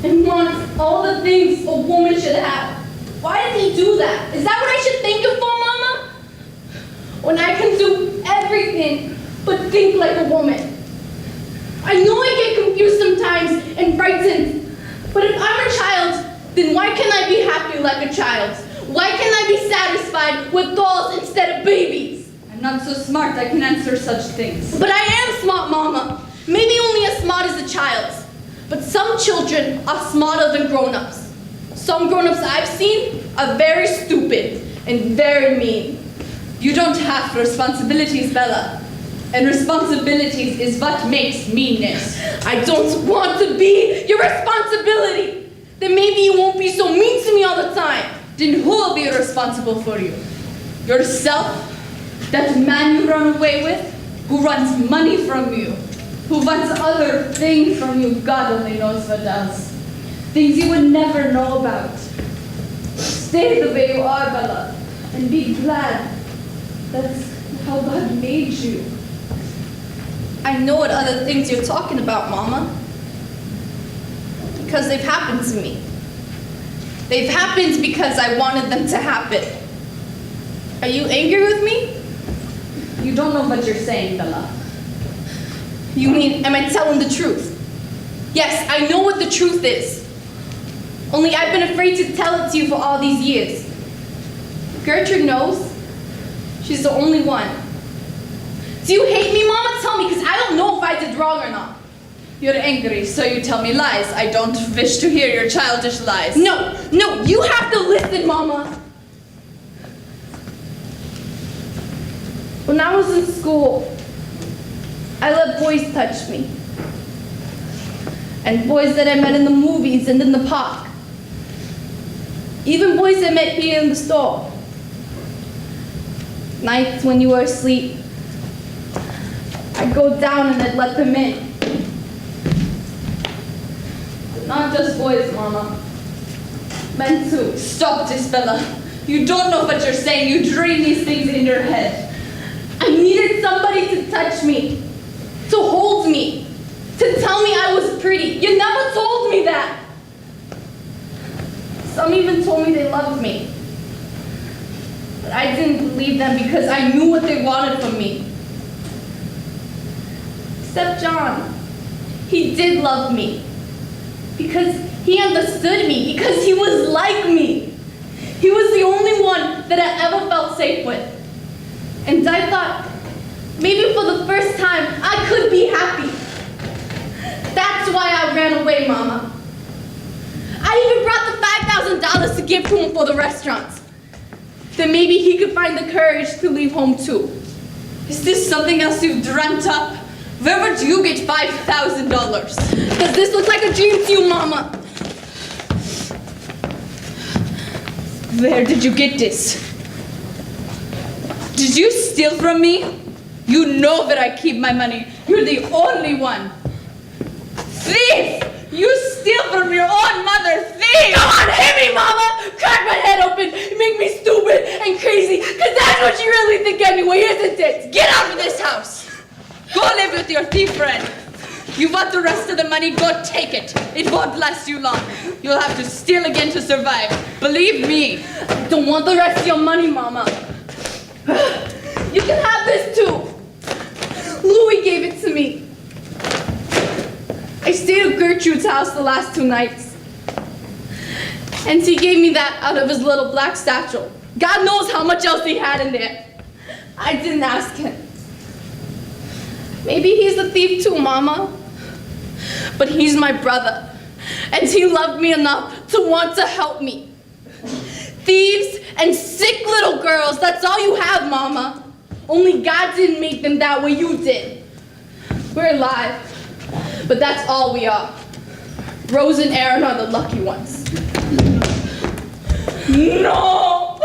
Speaker 8: And want all the things a woman should have? Why did he do that? Is that what I should think of for, Mama? When I can do everything but think like a woman. I know I get confused sometimes and frightened, but if I'm a child, then why can't I be happy like a child? Why can't I be satisfied with dolls instead of babies?
Speaker 4: I'm not so smart I can answer such things.
Speaker 8: But I am smart, Mama. Maybe only as smart as a child. But some children are smarter than grown-ups. Some grown-ups I've seen are very stupid and very mean.
Speaker 4: You don't have responsibilities, Bella. And responsibilities is what makes meanness.
Speaker 8: I don't want to be your responsibility. Then maybe you won't be so mean to me all the time.
Speaker 4: Then who will be responsible for you? Yourself? That man you run away with? Who runs money from you? Who wants other things from you? God only knows what else. Things you would never know about. Stay the way you are, Bella, and be glad. That's how God made you.
Speaker 8: I know what other things you're talking about, Mama. Because they've happened to me. They've happened because I wanted them to happen. Are you angry with me?
Speaker 4: You don't know what you're saying, Bella.
Speaker 8: You mean, am I telling the truth? Yes, I know what the truth is. Only I've been afraid to tell it to you for all these years. Gertrude knows. She's the only one. Do you hate me, Mama? Tell me, because I don't know if I did wrong or not.
Speaker 4: You're angry, so you tell me lies. I don't wish to hear your childish lies.
Speaker 8: No, you have to listen, Mama. When I was in school, I let boys touch me. And boys that I met in the movies and in the park. Even boys I met here in the store. Nights when you were asleep, I'd go down and I'd let them in. But not just boys, Mama. Men too.
Speaker 4: Stop this, Bella. You don't know what you're saying. You dream these things in your head.
Speaker 8: I needed somebody to touch me, to hold me, to tell me I was pretty. You never told me that. Some even told me they loved me. But I didn't believe them because I knew what they wanted from me. Except John. He did love me. Because he understood me. Because he was like me. He was the only one that I ever felt safe with. And I thought, maybe for the first time, I could be happy. That's why I ran away, Mama. I even brought the $5,000 to give to him for the restaurants. Then maybe he could find the courage to leave home too.
Speaker 4: Is this something else you've dreamt up? Where would you get $5,000?
Speaker 8: Does this look like a dream to you, Mama?
Speaker 4: Where did you get this? Did you steal from me? You know that I keep my money. You're the only one. Thief! You steal from your own mother, thief!
Speaker 8: Come on, hit me, Mama! Crack my head open, make me stupid and crazy, because that's what you really think anyway, isn't it?
Speaker 4: Get out of this house! Go live with your thief friend. You want the rest of the money? Go take it. It won't last you long. You'll have to steal again to survive. Believe me.
Speaker 8: I don't want the rest of your money, Mama. You can have this too. Louis gave it to me. I stayed at Gertrude's house the last 2 nights. And he gave me that out of his little black satchel. God knows how much else he had in there. I didn't ask him. Maybe he's a thief too, Mama. But he's my brother.
Speaker 4: And he loved me enough to want to help me. Thieves and sick little girls, that's all you have, Mama. Only God didn't make them that way, you did. We're alive, but that's all we are. Rose and Aaron are the lucky ones. No!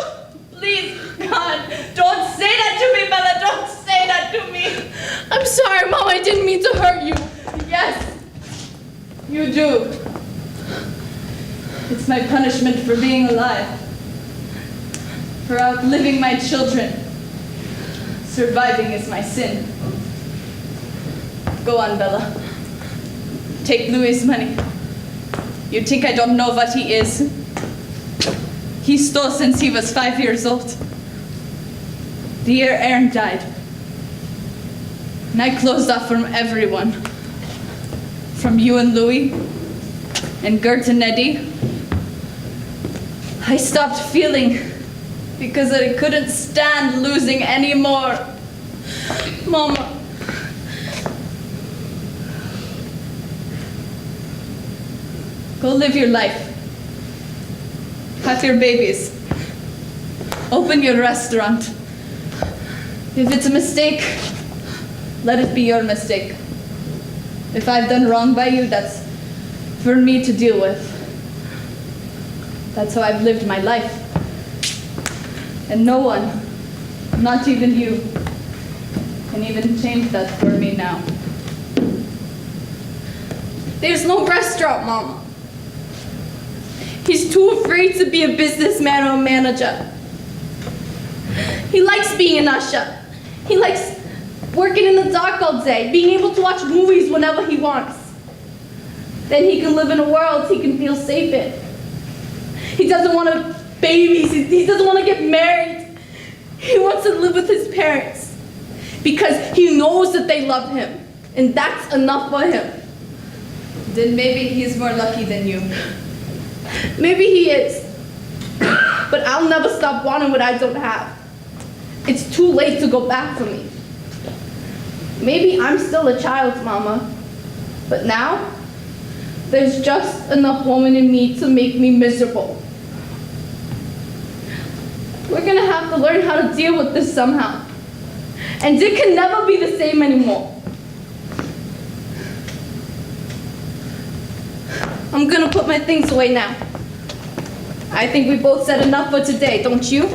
Speaker 4: Please, God, don't say that to me, Bella, don't say that to me. I'm sorry, Mom, I didn't mean to hurt you. Yes, you do. It's my punishment for being alive, for outliving my children. Surviving is my sin. Go on, Bella. Take Louis' money. You think I don't know what he is? He stole since he was 5 years old. The year Aaron died. And I closed off from everyone. From you and Louis, and Gert and Eddie. I stopped feeling because I couldn't stand losing anymore. Mama. Go live your life. Have your babies. Open your restaurant. If it's a mistake, let it be your mistake. If I've done wrong by you, that's for me to deal with. That's how I've lived my life. And no one, not even you, can even change that for me now. There's no restaurant, Mama. He's too afraid to be a businessman or a manager. He likes being an usher. He likes working in the dark all day, being able to watch movies whenever he wants. Then he can live in a world he can feel safe in. He doesn't want to babies. He doesn't want to get married. He wants to live with his parents because he knows that they love him, and that's enough for him. Then maybe he's more lucky than you. Maybe he is, but I'll never stop wanting what I don't have. It's too late to go back for me. Maybe I'm still a child, Mama, but now there's just enough woman in me to make me miserable. We're gonna have to learn how to deal with this somehow. And it can never be the same anymore. I'm gonna put my things away now. I think we both said enough for today, don't you?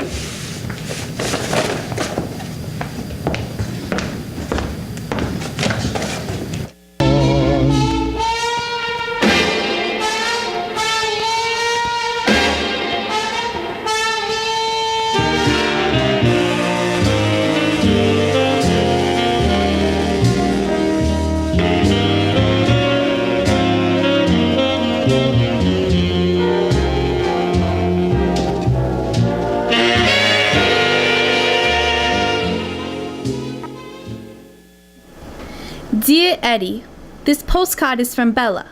Speaker 9: Dear Eddie, this postcard is from Bella.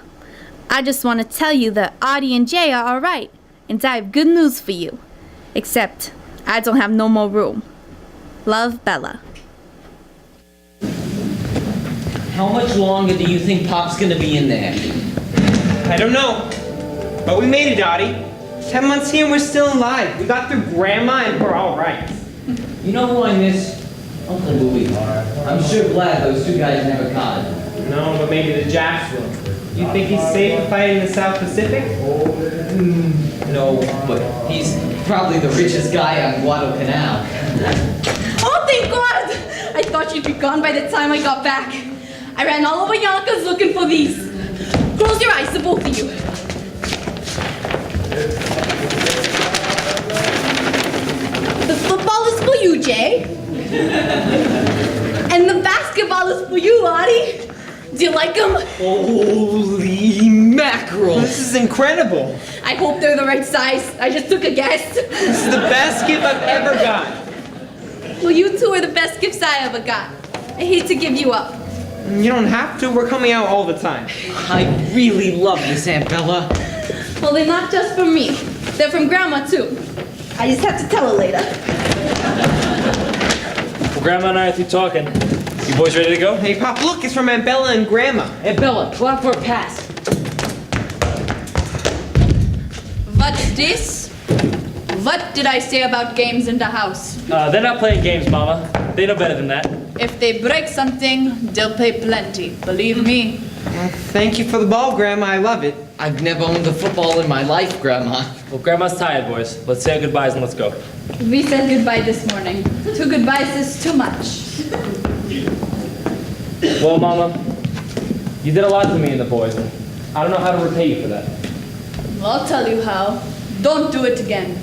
Speaker 9: I just want to tell you that Audie and Jay are alright, and I have good news for you. Except, I don't have no more room. Love, Bella.
Speaker 3: How much longer do you think Pop's gonna be in there?
Speaker 2: I don't know. But we made it, Dottie. 10 months here and we're still alive. We got through Grandma and we're all right.
Speaker 3: You know who I miss? Uncle Louie. I'm sure glad those two guys never caught him.
Speaker 2: No, but maybe the Jacks will. You think he's safe fighting in the South Pacific?
Speaker 3: No, but he's probably the richest guy on Guadalcanal.
Speaker 4: Oh, thank God! I thought you'd be gone by the time I got back. I ran all over Yonkers looking for these. Close your eyes, the both of you. The football is for you, Jay. And the basketball is for you, Audie. Do you like them?
Speaker 3: Holy mackerel!
Speaker 2: This is incredible.
Speaker 4: I hope they're the right size. I just took a guess.
Speaker 2: This is the best gift I've ever got.
Speaker 4: Well, you two are the best gifts I ever got. I hate to give you up.
Speaker 2: You don't have to. We're coming out all the time.
Speaker 3: I really love this, Aunt Bella.
Speaker 4: Well, they're not just from me. They're from Grandma, too. I just have to tell her later.
Speaker 1: Well, Grandma and I are through talking. You boys ready to go?
Speaker 2: Hey, Pop, look, it's from Aunt Bella and Grandma.
Speaker 3: Aunt Bella, go out for a pass.
Speaker 4: What's this? What did I say about games in the house?
Speaker 1: They're not playing games, Mama. They know better than that.
Speaker 4: If they break something, they'll pay plenty. Believe me.
Speaker 2: Thank you for the ball, Grandma. I love it.
Speaker 3: I've never owned a football in my life, Grandma.
Speaker 1: Well, Grandma's tired, boys. Let's say our goodbyes and let's go.
Speaker 4: We said goodbye this morning. 2 goodbyes is too much.
Speaker 1: Well, Mama, you did a lot to me and the boys, and I don't know how to repay you for that.
Speaker 4: Well, I'll tell you how. Don't do it again.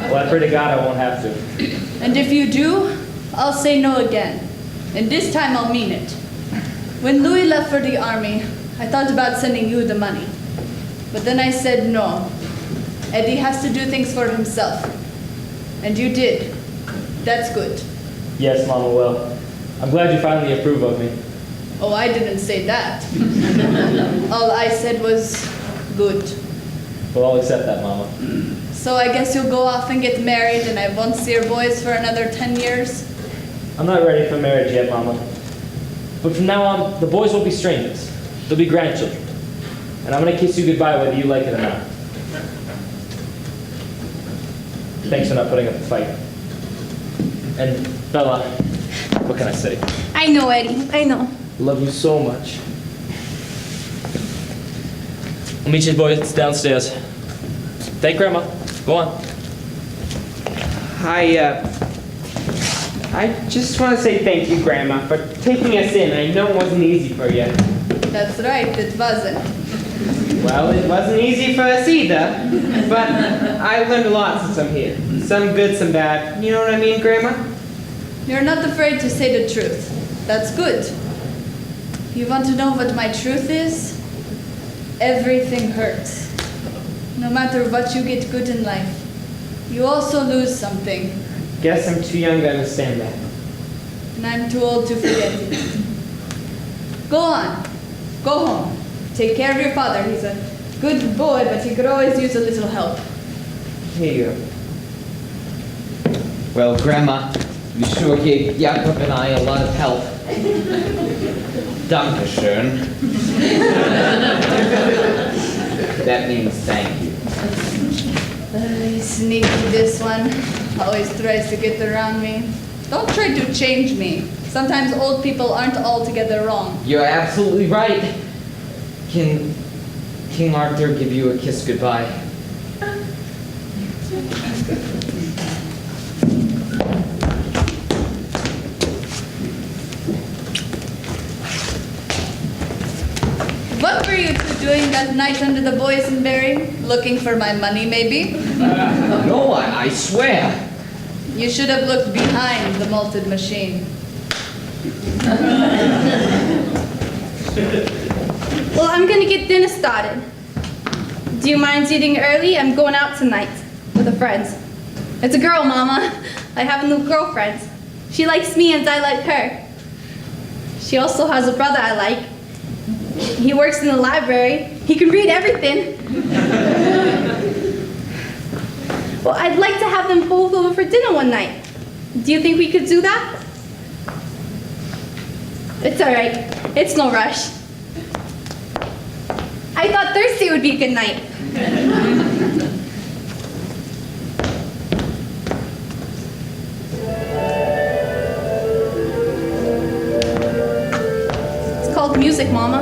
Speaker 1: Well, I pray to God I won't have to.
Speaker 4: And if you do, I'll say no again. And this time I'll mean it. When Louis left for the army, I thought about sending you the money. But then I said no. Eddie has to do things for himself. And you did. That's good.
Speaker 1: Yes, Mama, well, I'm glad you finally approve of me.
Speaker 4: Oh, I didn't say that. All I said was good.
Speaker 1: Well, I'll accept that, Mama.
Speaker 4: So I guess you'll go off and get married and I won't see your boys for another 10 years?
Speaker 1: I'm not ready for marriage yet, Mama. But from now on, the boys won't be strangers. They'll be grandchildren. And I'm gonna kiss you goodbye whether you like it or not. Thanks for not putting up a fight. And Bella, what can I say?
Speaker 9: I know, Eddie. I know.
Speaker 1: Love you so much. I'll meet you boys downstairs. Thank Grandma. Go on.
Speaker 2: I just want to say thank you, Grandma, for taking us in. I know it wasn't easy for you.
Speaker 4: That's right, it wasn't.
Speaker 2: Well, it wasn't easy for us either, but I learned a lot since I'm here. Some good, some bad. You know what I mean, Grandma?
Speaker 4: You're not afraid to say the truth. That's good. You want to know what my truth is? Everything hurts. No matter what you get good in life, you also lose something.
Speaker 2: Guess I'm too young to understand that.
Speaker 4: And I'm too old to forget it. Go on. Go home. Take care of your father. He's a good boy, but he could always use a little help.
Speaker 2: Here you go.
Speaker 3: Well, Grandma, you sure gave Jakob and I a lot of help. Dankeschön. That means thank you.
Speaker 4: Sneaky, this one. Always tries to get around me. Don't try to change me. Sometimes old people aren't altogether wrong.
Speaker 3: You're absolutely right. Can King Arthur give you a kiss goodbye?
Speaker 4: What were you two doing that night under the boysenberry? Looking for my money, maybe?
Speaker 3: No, I swear.
Speaker 4: You should have looked behind the malted machine.
Speaker 9: Well, I'm gonna get dinner started. Do you mind eating early? I'm going out tonight with a friend. It's a girl, Mama. I have a new girlfriend. She likes me and I like her. She also has a brother I like. He works in the library. He can read everything. Well, I'd like to have them both over for dinner one night. Do you think we could do that? It's all right. It's no rush. I thought Thursday would be a good night. It's called music, Mama.